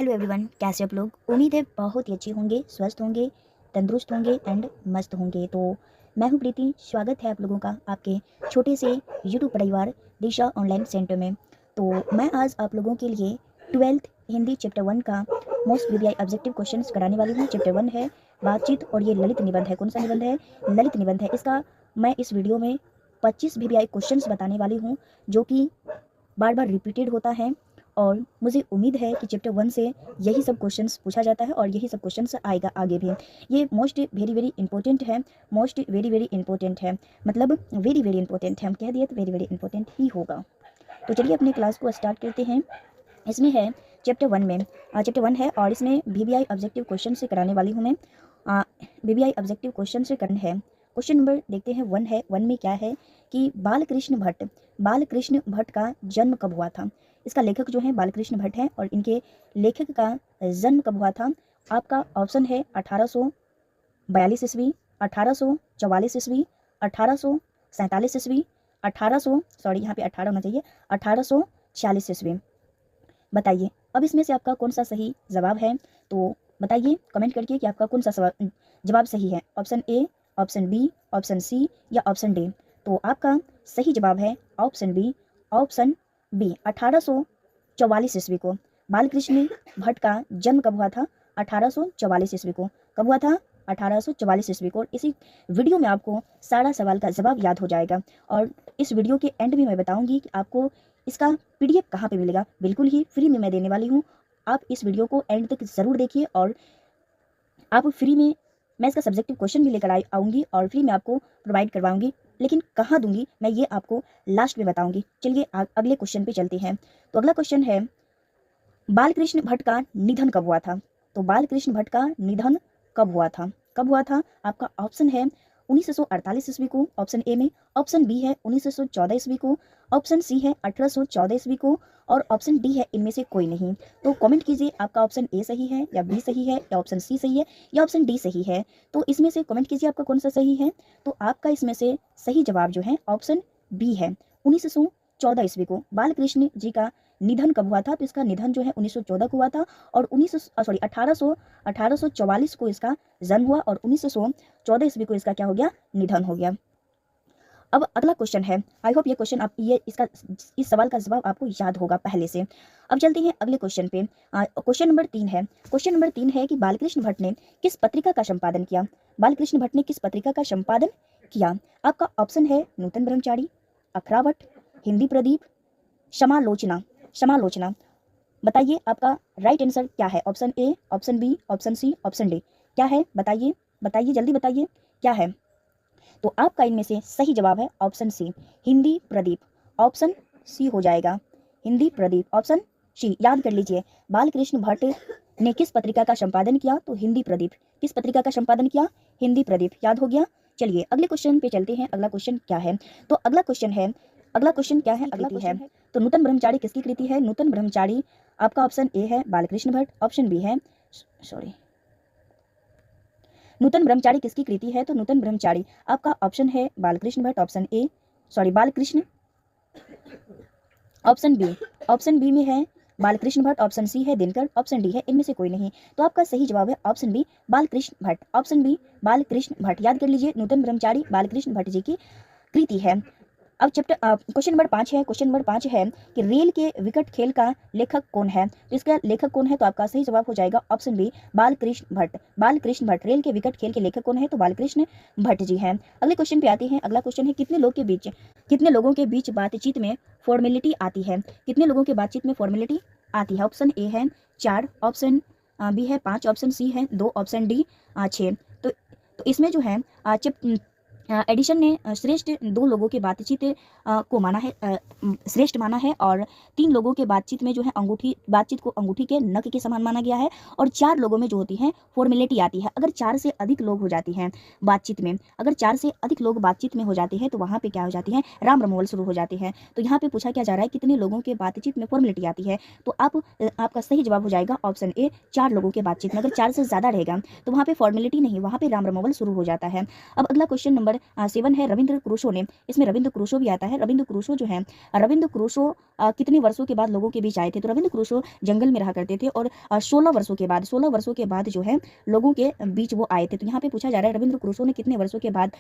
Hello everyone, कैसे आप लोग। उम्मीद है बहुत ही अच्छे होंगे, स्वस्थ होंगे, तंदुरुस्त होंगे एंड मस्त होंगे। तो मैं हूं प्रीति, स्वागत है आप लोगों का आपके छोटे से यूट्यूब परिवार दिशा ऑनलाइन सेंटर में। तो मैं आज आप लोगों के लिए 12th हिंदी चैप्टर 1 का मोस्ट वीवीआई ऑब्जेक्टिव क्वेश्चंस कराने वाली हूँ। चैप्टर 1 है बातचीत और ये ललित निबंध है। कौन सा निबंध है? ललित निबंध है। इसका मैं इस वीडियो में 25 वीवीआई क्वेश्चंस बताने वाली हूँ जो कि बार बार रिपीटेड होता है और मुझे उम्मीद है कि चैप्टर 1 से यही सब क्वेश्चंस पूछा जाता है और यही सब क्वेश्चंस आएगा आगे भी। ये मोस्ट वेरी वेरी इंपॉर्टेंट है, मोस्ट वेरी वेरी इंपॉर्टेंट है, मतलब वेरी वेरी इंपॉर्टेंट है। हम कह दिए तो वेरी वेरी इंपॉर्टेंट ही होगा। तो चलिए अपने क्लास को स्टार्ट करते हैं। इसमें है चैप्टर 1 में चैप्टर 1 है और इसमें वीवीआई ऑब्जेक्टिव क्वेश्चन से कराने वाली हूँ मैं। वीवीआई ऑब्जेक्टिव क्वेश्चन से करना है। क्वेश्चन नंबर देखते हैं 1 है। 1 में क्या है कि बालकृष्ण भट्ट का जन्म कब हुआ था। इसका लेखक जो है बालकृष्ण भट्ट हैं और इनके लेखक का जन्म कब हुआ था। आपका ऑप्शन है 1842 ईस्वी, 1844 ईस्वी, 1847 ईस्वी, 1800 सॉरी यहाँ पे 18 होना चाहिए, 1846 ईस्वी। बताइए अब इसमें से आपका कौन सा सही जवाब है। तो बताइए कमेंट करके कि आपका कौन सा जवाब सही है। Option A, option B, option C या ऑप्शन डी। तो आपका सही जवाब है ऑप्शन बी, ऑप्शन बी। 1844 ईस्वी को बालकृष्ण भट्ट का जन्म कब हुआ था? 1844 ईस्वी को। कब हुआ था? 1844 ईस्वी को। इसी वीडियो में आपको सारा सवाल का जवाब याद हो जाएगा और इस वीडियो के एंड में मैं बताऊंगी कि आपको इसका पीडीएफ कहाँ पे मिलेगा। बिल्कुल ही फ्री में मैं देने वाली हूँ। आप इस वीडियो को एंड तक ज़रूर देखिए और आप फ्री में मैं इसका सब्जेक्टिव क्वेश्चन भी लेकर आऊँगी और फ्री में आपको प्रोवाइड करवाऊँगी। लेकिन कहाँ दूंगी मैं ये आपको लास्ट में बताऊँगी। चलिए अगले क्वेश्चन पे चलते हैं। तो अगला क्वेश्चन है बालकृष्ण भट्ट का निधन कब हुआ था। तो बालकृष्ण भट्ट का निधन कब हुआ था? कब हुआ था? आपका ऑप्शन है 1948 ईस्वी को, ऑप्शन ए में। ऑप्शन बी है 1914 ईस्वी को, ऑप्शन सी है 1814 ईस्वी को और ऑप्शन डी है इनमें से कोई नहीं। तो कमेंट कीजिए आपका ऑप्शन ए सही है या बी सही है या ऑप्शन सी सही है या ऑप्शन डी सही है। तो इसमें से कमेंट कीजिए आपका कौन सा सही है। तो आपका इसमें से सही जवाब जो है ऑप्शन बी है। 1914 ईस्वी को बालकृष्ण जी का निधन कब हुआ था। तो इसका निधन जो है 1914 को हुआ था और 1844 को इसका जन्म हुआ और 1914 ईस्वी को इसका क्या हो गया? निधन हो गया। अब अगला क्वेश्चन है, आई होप ये क्वेश्चन आप इस सवाल का जवाब आपको याद होगा पहले से। अब चलते हैं अगले क्वेश्चन पे। क्वेश्चन नंबर 3 है। क्वेश्चन नंबर 3 है कि बालकृष्ण भट्ट ने किस पत्रिका का संपादन किया। बालकृष्ण भट्ट ने किस पत्रिका का संपादन किया। आपका ऑप्शन है नूतन ब्रह्मचारी, अखरावट, हिंदी प्रदीप, समालोचना। बताइए आपका राइट आंसर क्या है। Option A, option B, option C, option D. क्या है बताइए, बताइए जल्दी बताइए क्या है। तो आपका इनमें से सही जवाब है option C, Hindi Pradeep. Option C हो जाएगा, हिंदी प्रदीप, ऑप्शन सी। याद कर लीजिए बालकृष्ण भट्ट ने किस पत्रिका का संपादन किया। तो हिंदी प्रदीप। किस पत्रिका का संपादन किया? हिंदी प्रदीप। याद हो गया। चलिए अगले क्वेश्चन पे चलते हैं। अगला क्वेश्चन क्या है? तो अगला क्वेश्चन क्या है? अगला क्वेश्चन है तो नूतन ब्रह्मचारी किसकी कृति है? नूतन ब्रह्मचारी आपका ऑप्शन ए है बालकृष्ण भट्ट, ऑप्शन बी है नूतन ब्रह्मचारी किसकी कृति है? तो नूतन ब्रह्मचारी आपका ऑप्शन है Balkrishna Bhatt, option A Balkrishna, option B में है बालकृष्ण भट्ट, ऑप्शन सी है दिनकर, ऑप्शन डी है इनमें से कोई नहीं। तो आपका सही जवाब है option B Balkrishna Bhatt, option B Balkrishna Bhatt. याद कर लीजिए नूतन ब्रह्मचारी बालकृष्ण भट्ट जी की कृति है। अब क्वेश्चन नंबर 5 है। क्वेश्चन नंबर 5 है कि रेल के विकट खेल का लेखक कौन है। तो इसका लेखक कौन है? तो आपका सही जवाब हो जाएगा option B Balkrishna Bhatt. Balkrishna Bhatt rail के विकट खेल के लेखक कौन है? तो बालकृष्ण भट्ट जी हैं। अगले क्वेश्चन पे आते हैं। अगला क्वेश्चन है कितने लोगों के बीच बातचीत में फॉर्मेलिटी आती है। कितने लोगों के बातचीत में फॉर्मेलिटी आती है? ऑप्शन ए है 4, ऑप्शन बी है 5, ऑप्शन सी है 2, ऑप्शन डी 6। तो इसमें जो है एडिशन ने श्रेष्ठ 2 लोगों के बातचीत को माना है, श्रेष्ठ माना है और 3 लोगों के बातचीत में जो है बातचीत को अंगूठी के नख के समान माना गया है और 4 लोगों में जो होती है फॉर्मेलिटी आती है। अगर 4 से अधिक लोग हो जाती हैं बातचीत में, अगर 4 से अधिक लोग बातचीत में हो जाते हैं तो वहाँ पे क्या हो जाती है? राम रमोवल शुरू हो जाते हैं। तो यहाँ पे पूछा क्या जा रहा है कितने लोगों के बातचीत में फॉर्मेलिटी आती है। तो आपका सही जवाब हो जाएगा ऑप्शन ए 4 लोगों के बातचीत में। अगर 4 से ज़्यादा रहेगा तो वहाँ पे फॉर्मेलिटी नहीं, वहाँ पे राम रमोवल शुरू हो जाता है। अब अगला क्वेश्चन नंबर 7 है रविंद्र क्रूसो ने, इसमें रविंद्र क्रूसो भी आता है। रविंद्र क्रूसो जो है, रविंद्र क्रूसो कितने वर्षों के बाद लोगों के बीच आए थे? तो रविंद्र क्रूसो जंगल में रहा करते थे और 16 वर्षों के बाद जो है लोगों के बीच वो आए थे। तो यहाँ पे पूछा जा रहा है रविंद्र क्रूसो ने कितने वर्षों के बाद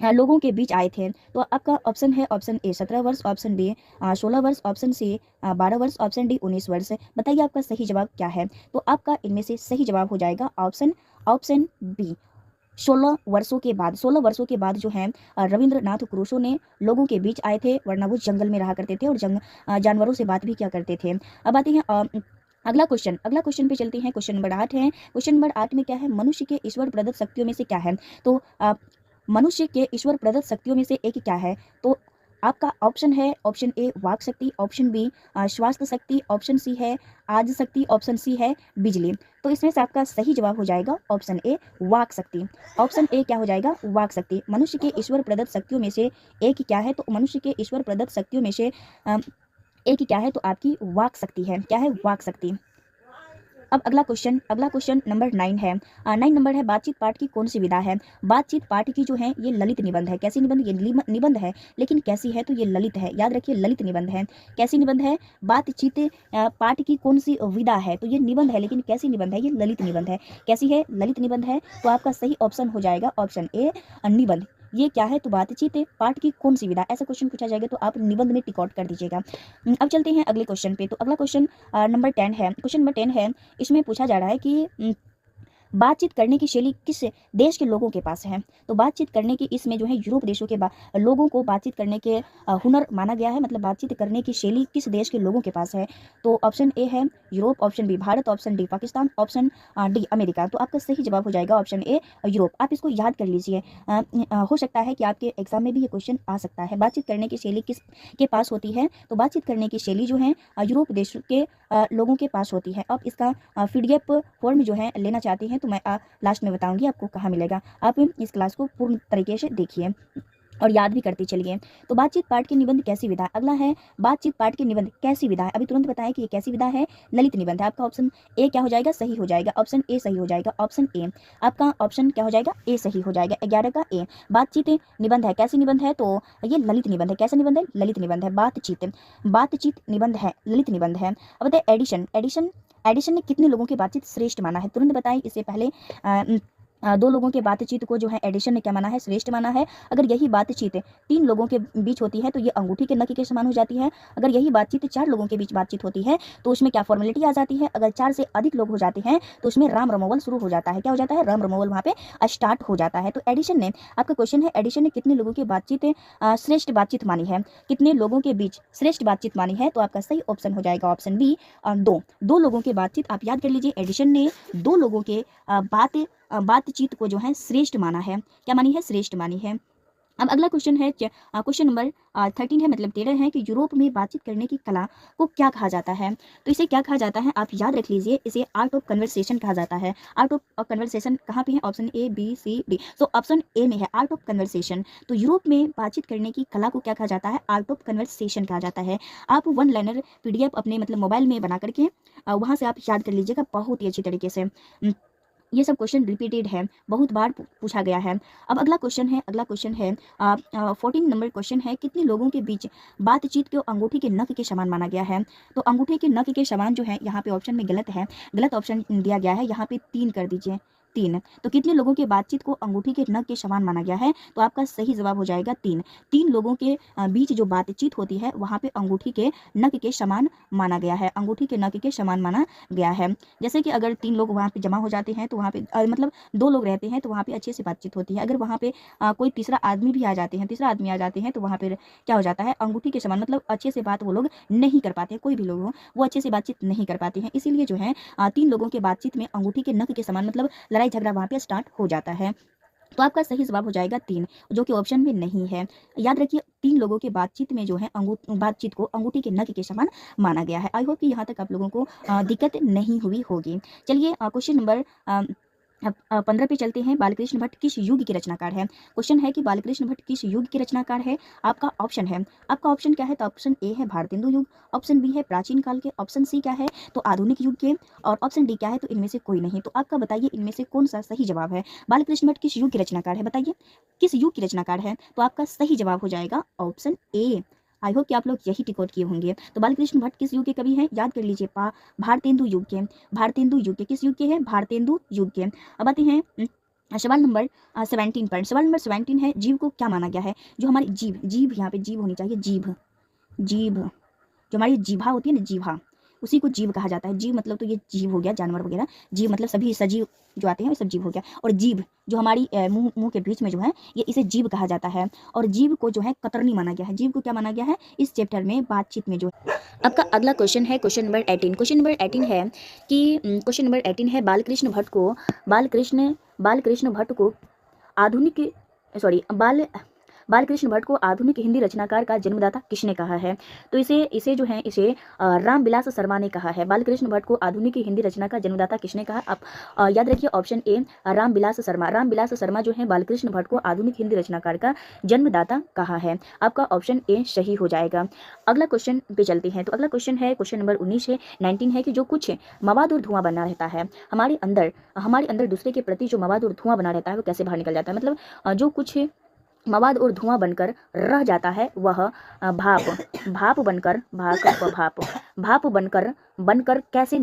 लोगों के बीच आए थे? तो आपका ऑप्शन है ऑप्शन ए 17 वर्ष, ऑप्शन बी 16 वर्ष, ऑप्शन सी 12 वर्ष, ऑप्शन डी 19 वर्ष। बताइए आपका सही जवाब क्या है? तो आपका इनमें से सही जवाब हो जाएगा ऑप्शन बी 16 वर्षों के बाद। 16 वर्षों के बाद जो है रविंद्रनाथ क्रूसो ने लोगों के बीच आए थे, वरना वो जंगल में रहा करते थे और जानवरों से बात भी किया करते थे। अब आते हैं अगला क्वेश्चन पे चलते हैं। क्वेश्चन नंबर 8 है। क्वेश्चन नंबर 8 में क्या है? मनुष्य के ईश्वर प्रदत्त शक्तियों में से क्या है? तो मनुष्य के ईश्वर प्रदत्त शक्तियों में से एक क्या है? तो आपका ऑप्शन है ऑप्शन ए वाक शक्ति, ऑप्शन बी स्वास्थ्य शक्ति, ऑप्शन सी है आज शक्ति, ऑप्शन सी है बिजली। तो इसमें से आपका सही जवाब हो जाएगा ऑप्शन ए वाक शक्ति। ऑप्शन ए क्या हो जाएगा? वाक शक्ति। मनुष्य के ईश्वर प्रदत्त शक्तियों में से एक क्या है? तो मनुष्य के ईश्वर प्रदत्त शक्तियों में से एक क्या है? तो आपकी वाक शक्ति है। क्या है? वाक शक्ति। अब अगला क्वेश्चन नंबर 9 है। 9 नंबर है बातचीत पाठ की कौन सी विधा है? बातचीत पाठ की जो है ये ललित निबंध है। कैसी निबंध? ये निबंध है, लेकिन कैसी है? तो ये ललित है। याद रखिए ललित निबंध है। कैसी निबंध है? बातचीत पाठ की कौन सी विधा है? तो ये निबंध है, लेकिन कैसी निबंध है? ये ललित निबंध है। कैसी है? ललित निबंध है। तो आपका सही ऑप्शन हो जाएगा ऑप्शन ए निबंध। ये क्या है? तो बातचीत पाठ की कौन सी विधा। ऐसा क्वेश्चन पूछा जाएगा तो आप निबंध में टिक आउट कर दीजिएगा। अब चलते हैं अगले क्वेश्चन पे। तो अगला क्वेश्चन नंबर 10 है। क्वेश्चन नंबर 10 है, इसमें पूछा जा रहा है कि बातचीत करने की शैली किस देश के लोगों के पास है? तो बातचीत करने की इसमें जो है यूरोप देशों के लोगों को बातचीत करने के हुनर माना गया है, मतलब बातचीत करने की शैली किस देश के लोगों के पास है? तो ऑप्शन ए है Europe, option B Bharat, option D Pakistan, option D America. तो आपका सही जवाब हो जाएगा ऑप्शन ए यूरोप। आप इसको याद कर लीजिए, हो सकता है कि आपके एग्जाम में भी ये क्वेश्चन आ सकता है। बातचीत करने की शैली किस के पास होती है? तो बातचीत करने की शैली जो है यूरोप देश के लोगों के पास होती है। अब इसका PDF फॉर्म जो है लेना चाहते हैं तो मैं लास्ट में बताऊंगी आपको कहाँ मिलेगा। आप इस क्लास को पूर्ण तरीके से देखिए और याद भी करते चलिए। तो बातचीत पाठ के निबंध कैसी विधा। अगला है बातचीत पाठ के निबंध कैसी विधा है। अभी तुरंत बताएं कि ये कैसी विधा है? ललित निबंध है। आपका ऑप्शन ए क्या हो जाएगा? सही हो जाएगा। ऑप्शन ए सही हो जाएगा। ऑप्शन ए आपका ऑप्शन क्या हो जाएगा? ए सही हो जाएगा। 11 का ए। बातचीत निबंध है। कैसी निबंध है? तो ये ललित निबंध है। कैसा निबंध है? ललित निबंध है। बातचीत निबंध है, ललित निबंध है। अब बताए एडिशन ने कितने लोगों की बातचीत श्रेष्ठ माना है? तुरंत बताएं। इससे पहले 2 लोगों के बातचीत को जो है एडिशन ने क्या माना है? श्रेष्ठ माना है। अगर यही बातचीत 3 लोगों के बीच होती है तो ये अंगूठी के नख के समान हो जाती है। अगर यही बातचीत 4 लोगों के बीच बातचीत होती है तो उसमें क्या फॉर्मेलिटी आ जाती है? अगर 4 से अधिक लोग हो जाते हैं तो उसमें राम रमोवल शुरू हो जाता है। क्या हो जाता है? राम रमोवल वहाँ पे स्टार्ट हो जाता है। तो एडिशन ने, आपका क्वेश्चन है एडिशन ने कितने लोगों की बातचीत श्रेष्ठ बातचीत मानी है? कितने लोगों के बीच श्रेष्ठ बातचीत मानी है? तो आपका सही ऑप्शन हो जाएगा ऑप्शन बी 2 लोगों की बातचीत। आप याद कर लीजिए एडिशन ने 2 लोगों के बातचीत को जो है श्रेष्ठ माना है। क्या मानी है? श्रेष्ठ मानी है। अब अगला क्वेश्चन है क्वेश्चन नंबर 13 है, मतलब 13 है कि यूरोप में बातचीत करने की कला को क्या कहा जाता है? तो इसे क्या कहा जाता है? आप याद रख लीजिए, इसे आर्ट ऑफ कन्वर्सेशन कहा जाता है। आर्ट ऑफ कन्वर्सेशन कहाँ पे है? Option A B C D. तो ऑप्शन ए में है आर्ट ऑफ कन्वर्सेशन। तो यूरोप में बातचीत करने की कला को क्या कहा जाता है? आर्ट ऑफ कन्वर्सेशन कहा जाता है। आप 1 लाइनर PDF अपने मतलब मोबाइल में बना करके वहाँ से आप याद कर लीजिएगा बहुत ही अच्छी तरीके से। ये सब क्वेश्चन रिपीटेड है, बहुत बार पूछा गया है। अब अगला क्वेश्चन है 14 नंबर क्वेश्चन है कितने लोगों के बीच बातचीत को अंगूठी के नख के समान माना गया है? तो अंगूठे के नख के समान जो है यहाँ पे ऑप्शन में गलत है, गलत ऑप्शन दिया गया है। यहाँ पे 3 कर दीजिए, 3। तो कितने लोगों के बातचीत को अंगूठी के नख के समान माना गया है? तो आपका सही जवाब हो जाएगा 3 लोगों के बीच जो बातचीत होती है वहाँ पे अंगूठी के नख के समान माना गया है। अंगूठी के नख के समान माना गया है। जैसे कि अगर 3 लोग वहाँ पे जमा हो जाते हैं तो वहाँ पे मतलब 2 लोग रहते हैं तो वहाँ पे अच्छे से बातचीत होती है। अगर वहाँ पे कोई तीसरा आदमी भी आ जाते हैं, तीसरा आदमी आ जाते हैं तो वहाँ पे क्या हो जाता है? अंगूठी के समान, मतलब अच्छे से बात वो लोग नहीं कर पाते हैं। कोई भी लोग हो वो अच्छे से बातचीत नहीं कर पाते हैं। इसीलिए जो है 3 लोगों के बातचीत में अंगूठी के नख के समान, मतलब लड़ाई झगड़ा वहाँ पे स्टार्ट हो जाता है। तो आपका सही जवाब हो जाएगा 3, जो कि ऑप्शन में नहीं है। याद रखिए 3 लोगों के बातचीत में जो है बातचीत को अंगूठी के नख के समान माना गया है। आई होप कि यहाँ तक आप लोगों को दिक्कत नहीं हुई होगी। चलिए क्वेश्चन नंबर अब 15 पे चलते हैं। बालकृष्ण भट्ट किस युग के रचनाकार हैं? क्वेश्चन है कि बालकृष्ण भट्ट किस युग के रचनाकार है। आपका ऑप्शन है, आपका ऑप्शन क्या है? तो ऑप्शन ए है भारतेंदु युग, ऑप्शन बी है प्राचीन काल के, ऑप्शन सी क्या है? तो आधुनिक युग के, और ऑप्शन डी क्या है? तो इनमें से कोई नहीं। तो आपका बताइए इनमें से कौन सा सही जवाब है? बालकृष्ण भट्ट किस युग के रचनाकार है? बताइए किस युग के रचनाकार है? तो आपका सही जवाब हो जाएगा ऑप्शन ए। आई होप कि आप लोग यही टिक आउट किए होंगे। तो बालकृष्ण भट्ट किस युग के कवि हैं? याद कर लीजिए, भारतेंदु युग के। भारतेंदु युग के किस युग के हैं? भारतेंदु युग के। अब आते हैं सवाल नंबर 17 पर। सवाल नंबर 17 है, जीव को क्या माना गया है? जो हमारी जीभ, जीभ यहाँ पे जीभ होनी चाहिए, जीभ, जीभ जो हमारी जीभा होती है ना, जीभा, उसी को जीव कहा जाता है। जीव मतलब तो ये जीव हो गया, जानवर वगैरह। जीव मतलब सभी सजीव जो आते हैं वो सब जीव हो गया। और जीभ जो हमारी मुंह के बीच में जो है, ये इसे जीव कहा जाता है। और जीव को जो है कतरनी माना गया है। जीव को क्या माना गया है इस चैप्टर में, बातचीत में जो। आपका अगला क्वेश्चन है क्वेश्चन नंबर 18। क्वेश्चन नंबर 18 है कि क्वेश्चन नंबर 18 है, बालकृष्ण भट्ट को आधुनिक बालकृष्ण भट्ट को आधुनिक हिंदी रचनाकार का जन्मदाता किसने कहा है? तो इसे जो है इसे रामविलास शर्मा ने कहा है। बालकृष्ण भट्ट को आधुनिक हिंदी रचना का जन्मदाता किसने कहा? आप याद रखिए ऑप्शन ए रामविलास शर्मा। रामविलास शर्मा जो है बालकृष्ण भट्ट को आधुनिक हिंदी रचनाकार का जन्मदाता कहा है। आपका ऑप्शन ए सही हो जाएगा। अगला क्वेश्चन पे चलते हैं। तो अगला क्वेश्चन है क्वेश्चन नंबर 19 है कि जो कुछ मवाद और धुआं बना रहता है हमारे अंदर दूसरे के प्रति जो मवाद और धुआं बना रहता है वो कैसे बाहर निकल जाता है? मतलब जो कुछ मवाद और धुआं बनकर रह जाता है वह भाप बनकर कैसे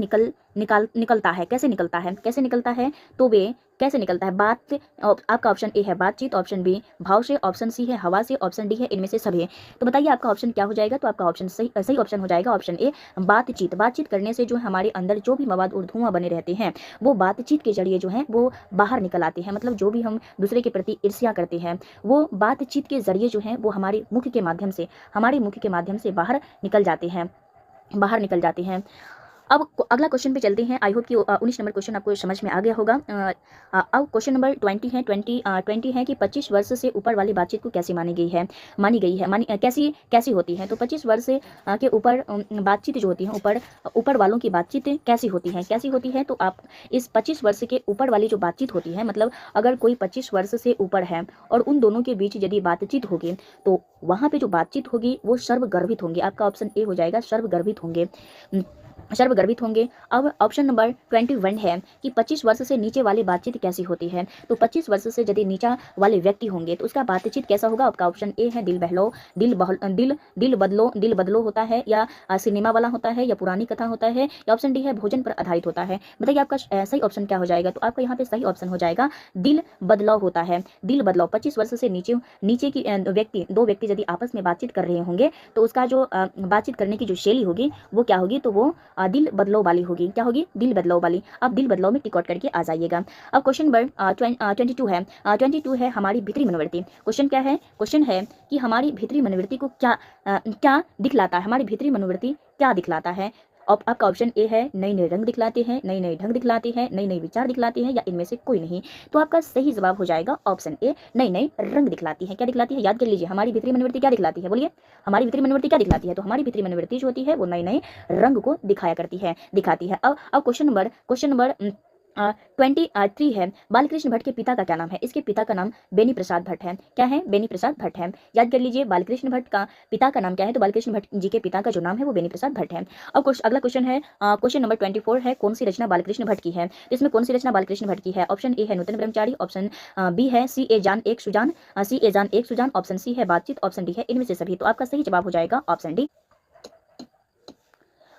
निकलता है? तो वे कैसे निकलता है? बात, आपका ऑप्शन ए है बातचीत, ऑप्शन बी भाव से, ऑप्शन सी है हवा से, ऑप्शन डी है इनमें से सभी। तो बताइए आपका ऑप्शन क्या हो जाएगा? तो आपका ऑप्शन सही ऑप्शन हो जाएगा ऑप्शन ए बातचीत। बातचीत करने से जो हमारे अंदर जो भी मवाद और धुआं बने रहते हैं वो बातचीत के जरिए जो है वो बाहर निकल आते हैं। मतलब जो भी हम दूसरे के प्रति ईर्ष्या करते हैं वो बातचीत के जरिए जो है वो हमारे मुख के माध्यम से बाहर निकल जाते हैं। अब अगला क्वेश्चन पे चलते हैं। आई होप कि 19 नंबर क्वेश्चन आपको समझ में आ गया होगा। अब क्वेश्चन नंबर 20 है कि 25 वर्ष से ऊपर वाली बातचीत को कैसी मानी गई है कैसी होती है? तो 25 वर्ष के ऊपर बातचीत जो होती है, ऊपर वालों की बातचीत कैसी होती है? तो आप इस 25 वर्ष के ऊपर वाली जो बातचीत होती है, मतलब अगर कोई 25 वर्ष से ऊपर है और उन दोनों के बीच यदि बातचीत होगी तो वहाँ पे जो बातचीत होगी वो सर्वगर्भित होंगे। आपका ऑप्शन ए हो जाएगा सर्वगर्भित होंगे। अब ऑप्शन नंबर 21 है कि 25 वर्ष से नीचे वाली बातचीत कैसी होती है? तो 25 वर्ष से यदि नीचा वाले व्यक्ति होंगे तो उसका बातचीत कैसा होगा? आपका ऑप्शन ए है दिल बदलो होता है, या सिनेमा वाला होता है, या पुरानी कथा होता है, या ऑप्शन डी है भोजन पर आधारित होता है। बताइए आपका सही ऑप्शन क्या हो जाएगा? तो आपका यहाँ पे सही ऑप्शन हो जाएगा दिल बदलाव होता है। दिल बदलाव 25 वर्ष से नीचे की दो व्यक्ति यदि आपस में बातचीत कर रहे होंगे तो उसका जो बातचीत करने की जो शैली होगी वो क्या होगी? तो वो दिल बदलाव वाली होगी। क्या होगी? दिल बदलाव वाली। आप दिल बदलाव में टिक आउट करके आ जाइएगा। अब क्वेश्चन नंबर 22 है हमारी भीतरी मनोवृत्ति। क्वेश्चन है कि हमारी भीतरी मनोवृत्ति को क्या दिखलाता है? हमारी भीतरी मनोवृत्ति क्या दिखलाता है? आपका ऑप्शन ए है नई नई रंग दिखलाते हैं, नई नई ढंग दिखलाते हैं, नई नई विचार दिखलाते हैं, या इनमें से कोई नहीं। तो आपका सही जवाब हो जाएगा ऑप्शन ए नई नई रंग दिखलाती है। क्या दिखलाती है? याद कर लीजिए हमारी भीतरी मनोवृत्ति क्या दिखलाती है? बोलिए हमारी भीतरी मनोवृत्ति क्या दिखलाती है? तो हमारी भीतरी मनोवृत्ति जो होती है वो नई नई रंग को दिखाती है। अब क्वेश्चन नंबर 23 है बालकृष्ण भट्ट के पिता का क्या नाम है? इसके पिता का नाम बेनी प्रसाद भट्ट है। क्या है? बेनी प्रसाद भट्ट है। याद कर लीजिए बालकृष्ण भट्ट का पिता का नाम क्या है? तो बालकृष्ण भट्ट जी के पिता का जो नाम है वो बेनी प्रसाद भट्ट है। अब अगला क्वेश्चन है क्वेश्चन नंबर 24 है कौन सी रचना बालकृष्ण भट्ट की है? तो इसमें कौन सी रचना बालकृष्ण भट्ट की है? ऑप्शन ए है नूतन ब्रह्मचारी, ऑप्शन बी है सी ए जान एक सुजान, ऑप्शन सी है बातचीत, ऑप्शन डी है इनमें से सभी। तो आपका सही जवाब हो जाएगा ऑप्शन डी।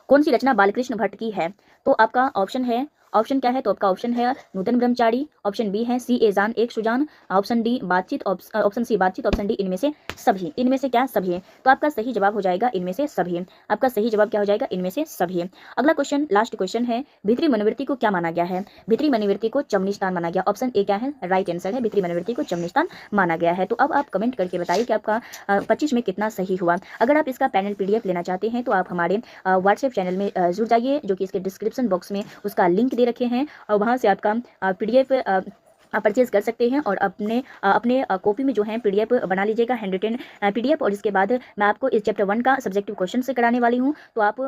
कौन सी रचना बालकृष्ण भट्ट की है? तो आपका ऑप्शन क्या है? तो आपका ऑप्शन है नूतन ब्रह्मचारी, ऑप्शन बी है सी ए जान एक सुजान, ऑप्शन डी बातचीत, ऑप्शन सी बातचीत, ऑप्शन डी इनमें से सभी। इनमें से क्या? सभी। तो आपका सही जवाब हो जाएगा इनमें से सभी। आपका सही जवाब क्या हो जाएगा? इनमें से सभी। अगला क्वेश्चन लास्ट क्वेश्चन है भीतरी मनोवृत्ति को क्या माना गया है? भीतरी मनोवृत्ति को चमनी स्थान माना गया। ऑप्शन ए क्या है? राइट आंसर है भीतरी मनोवृत्ति को चमनी स्थान माना गया है। तो अब आप कमेंट करके बताइए कि आपका 25 में कितना सही हुआ। अगर आप इसका पैनल PDF लेना चाहते हैं तो आप हमारे व्हाट्सएप चैनल में जुड़ जाइए, जो कि इसके डिस्क्रिप्शन बॉक्स में उसका लिंक दे रखे हैं, और वहाँ से आपका PDF आप परचेज कर सकते हैं और अपने कॉपी में जो है PDF बना लीजिएगा, हैंड रिटन PDF। और इसके बाद मैं आपको इस चैप्टर 1 का सब्जेक्टिव क्वेश्चन से कराने वाली हूँ। तो आप